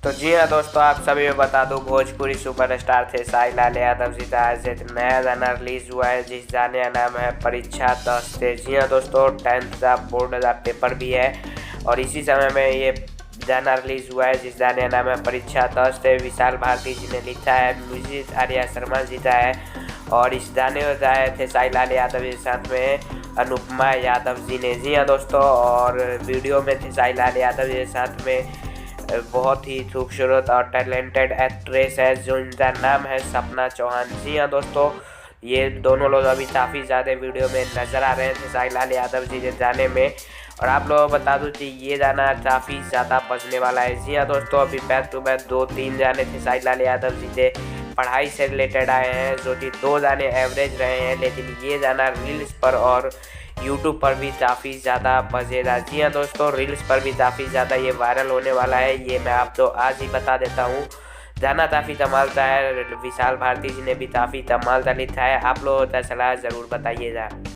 तो जी हाँ दोस्तों, आप सभी को बता दूं, भोजपुरी सुपरस्टार थे साई लाल यादव जी का आज एक नया गाना रिलीज हुआ है जिस गाने का नाम है परीक्षा 10 थे। जी हाँ दोस्तों, 10th का बोर्ड का पेपर भी है और इसी समय में ये गाना रिलीज हुआ है जिस गाने का नाम है परीक्षा 10 थे। विशाल भारती जी ने लिखा है, म्यूजिक आर्या शर्मा जी का है और इस गाने को गाए थे साई लाल यादव के साथ में अनुपमा यादव जी ने। जी हाँ दोस्तों, और वीडियो में थे साई लाल यादव जी के साथ में बहुत ही खूबसूरत और टैलेंटेड एक्ट्रेस है जो इनका नाम है सपना चौहान। जी हाँ दोस्तों, ये दोनों लोग अभी काफ़ी ज़्यादा वीडियो में नज़र आ रहे थे साई लाल यादव जी के गाने में। और आप लोगों को बता दूं कि ये गाना काफ़ी ज़्यादा बजने वाला है। जी हाँ दोस्तों, अभी बैक टू बैक 2-3 गाने थे साई लाल यादव जी के पढ़ाई से रिलेटेड आए हैं जो कि 2 गाने एवरेज रहे हैं, लेकिन ये गाना रील्स पर और यूट्यूब पर भी काफ़ी ज़्यादा बजेगा। जी हाँ दोस्तों, रील्स पर भी काफ़ी ज़्यादा ये वायरल होने वाला है, ये मैं आपको आज ही बता देता हूँ। गाना काफ़ी कमाल का है, विशाल भारती जी ने भी काफ़ी कमाल का लिखा है। आप लोगों का सलाह ज़रूर बताइएगा।